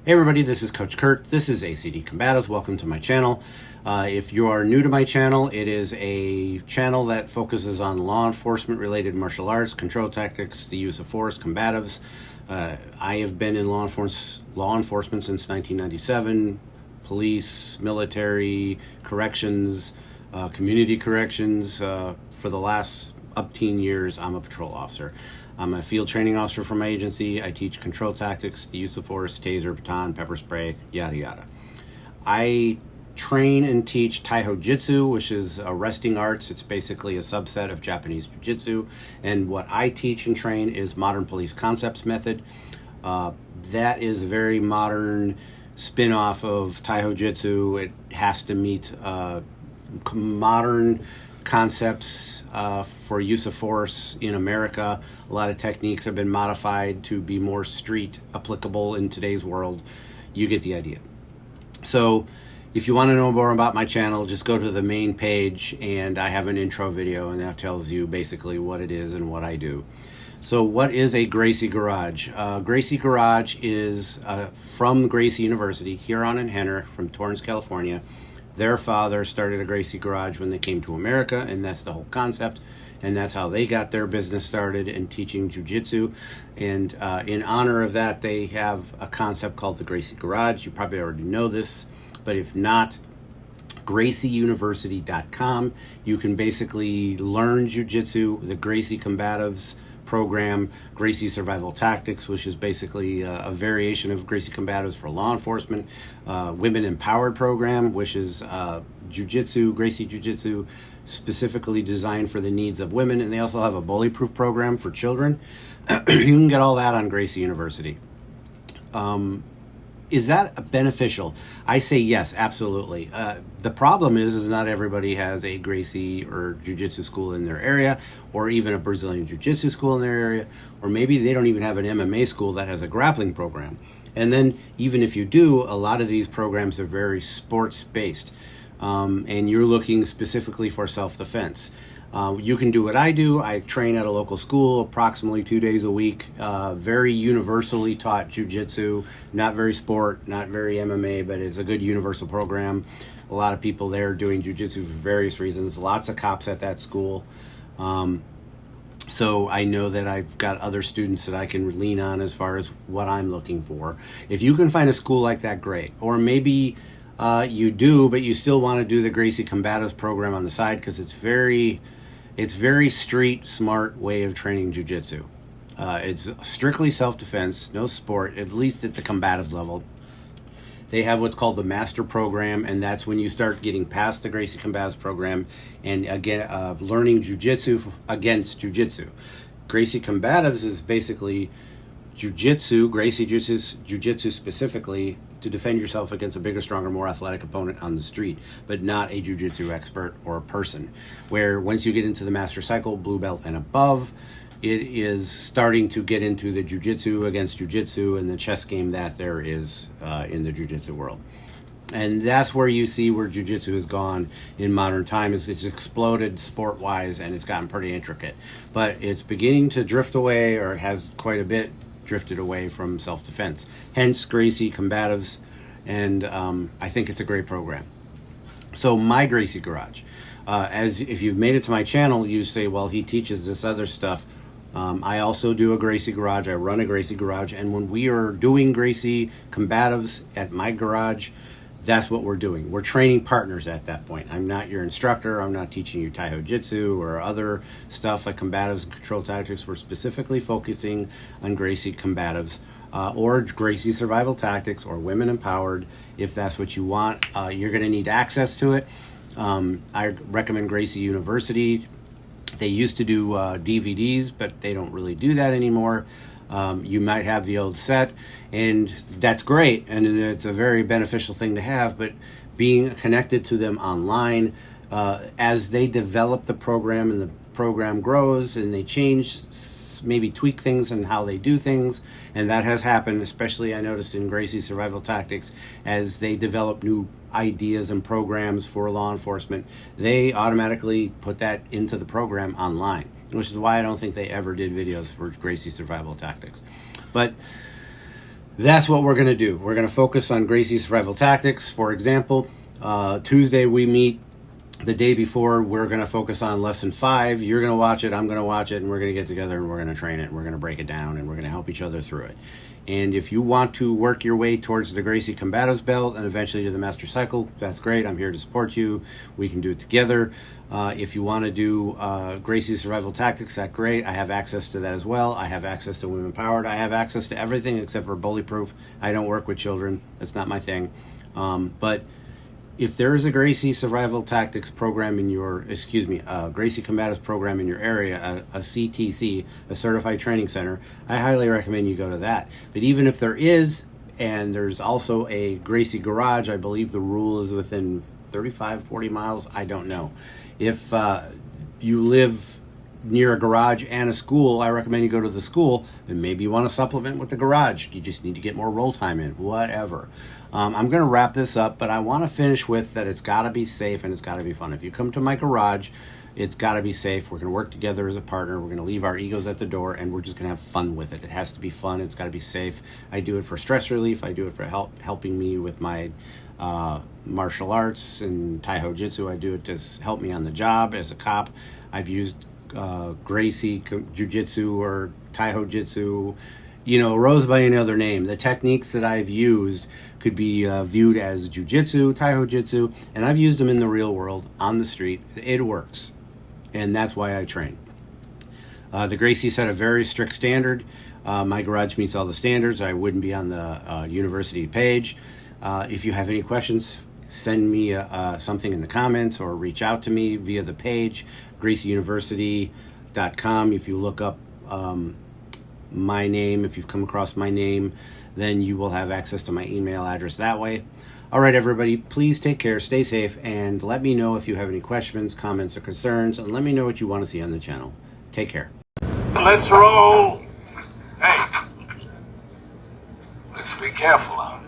Hey everybody, this is Coach Kurt. This is ACD-Combatives. Welcome to my channel. If you are new to my channel, it is a channel that focuses on law enforcement related martial arts, control tactics, the use of force, combatives. I have been in law enforcement since 1997, police, military, corrections, community corrections. For the last up teen years, I'm a patrol officer. I'm a field training officer for my agency. I teach control tactics, the use of force, taser, baton, pepper spray, yada yada. I train and teach Taiho Jutsu, which is wrestling arts. It's basically a subset of Japanese Jiu-Jitsu. And what I teach and train is modern police concepts method. That is a very modern spin-off of Taiho Jutsu. It has to meet modern concepts for use of force in America. A lot of techniques have been modified to be more street applicable in today's world. You get the idea. So if you want to know more about my channel, just go to the main page and I have an intro video and that tells you basically what it is and what I do. So what is a Gracie Garage? Gracie Garage is from Gracie University, Huron and Henner from Torrance, California. Their father started a Gracie Garage when they came to America, and that's the whole concept. And that's how they got their business started in teaching jiu-jitsu. And in honor of that, they have a concept called the Gracie Garage. You probably already know this, but if not, gracieuniversity.com. You can basically learn jiu-jitsu, the Gracie Combatives program, Gracie Survival Tactics, which is basically a variation of Gracie Combatives for law enforcement, Women Empowered program, which is jiu-jitsu, Gracie Jiu-Jitsu, specifically designed for the needs of women, and they also have a bully-proof program for children. You can get all that on Gracie University. Is that beneficial? I say yes, absolutely. The problem is not everybody has a Gracie or Jiu-Jitsu school in their area, or even a Brazilian Jiu-Jitsu school in their area, or maybe they don't even have an MMA school that has a grappling program. And then even if you do, a lot of these programs are very sports-based, and you're looking specifically for self-defense. You can do what I do. I train at a local school approximately 2 days a week. Very universally taught jiu-jitsu, not very sport, not very MMA, but it's a good universal program. A lot of people there doing jiu-jitsu for various reasons. Lots of cops at that school. So I know that I've got other students that I can lean on as far as what I'm looking for. If you can find a school like that, great. Or maybe you do, but you still want to do the Gracie Combatives program on the side because it's very street smart way of training jiu-jitsu. It's strictly self-defense, no sport, at least at the combatives level. They have what's called the master program, and that's when you start getting past the Gracie Combatives program and again learning jiu-jitsu against jiu-jitsu. Gracie Combatives is basically jiu-jitsu, Gracie jiu-jitsu specifically, to defend yourself against a bigger, stronger, more athletic opponent on the street, but not a jiu-jitsu expert or a person. Where once you get into the master cycle, blue belt and above, it is starting to get into the jiu-jitsu against jiu-jitsu and the chess game that there is in the jiu-jitsu world. And that's where you see where jiu-jitsu has gone in modern times. It's exploded sport-wise and it's gotten pretty intricate. But it's beginning to drift away, or it has quite a bit drifted away from self-defense. Hence Gracie Combatives, and I think it's a great program. So my Gracie Garage, as if you've made it to my channel, you say, well, he teaches this other stuff. I also do a Gracie Garage. I run a Gracie Garage, and when we are doing Gracie Combatives at my garage, that's what we're doing. We're training partners at that point. I'm not your instructor. I'm not teaching you Taiho Jitsu or other stuff like combatives and control tactics. We're specifically focusing on Gracie Combatives or Gracie Survival Tactics or Women Empowered. If that's what you want, you're going to need access to it. I recommend Gracie University. They used to do DVDs, but they don't really do that anymore. You might have the old set, and that's great, and it's a very beneficial thing to have, but being connected to them online, as they develop the program and the program grows and they change, maybe tweak things and how they do things, and that has happened, especially I noticed in Gracie Survival Tactics, as they develop new ideas and programs for law enforcement, they automatically put that into the program online, which is why I don't think they ever did videos for Gracie Survival Tactics. But that's what we're going to do. We're going to focus on Gracie survival tactics. For example, Tuesday we meet. The day before, we're going to focus on lesson 5. You're going to watch it, I'm going to watch it, and we're going to get together and we're going to train it, and we're going to break it down, and we're going to help each other through it. And if you want to work your way towards the Gracie Combatives belt and eventually to the Master Cycle, that's great. I'm here to support you. We can do it together. If you want to do Gracie Survival Tactics, that's great. I have access to that as well. I have access to Women Powered. I have access to everything except for Bully Proof. I don't work with children. That's not my thing. But if there is a Gracie Survival Tactics program in your, Gracie Combatives program in your area, a CTC, a Certified Training Center, I highly recommend you go to that. But even if there is, and there's also a Gracie Garage, I believe the rule is within 35, 40 miles, I don't know. If you live near a garage and a school, I recommend you go to the school, and maybe you want to supplement with the garage. You just need to get more roll time in, whatever. I'm going to wrap this up, but I want to finish with that it's got to be safe and it's got to be fun. If you come to my garage, it's got to be safe. We're going to work together as a partner. We're going to leave our egos at the door, and we're just going to have fun with it. It has to be fun. It's got to be safe. I do it for stress relief. I do it for helping me with my martial arts and Taiho Jutsu. I do it to help me on the job as a cop. I've used Gracie Jiu-Jitsu or Taiho Jitsu, rose by any other name. The techniques that I've used could be viewed as Jiu-Jitsu, Taiho Jitsu, and I've used them in the real world, on the street. It works, and that's why I train. The Gracie set a very strict standard. My garage meets all the standards. I wouldn't be on the university page. If you have any questions, send me something in the comments or reach out to me via the page, gracieuniversity.com. If you look up my name, if you've come across my name, then you will have access to my email address that way. All right, everybody, please take care, stay safe, and let me know if you have any questions, comments, or concerns, and let me know what you want to see on the channel. Take care. Let's roll. Hey, let's be careful out.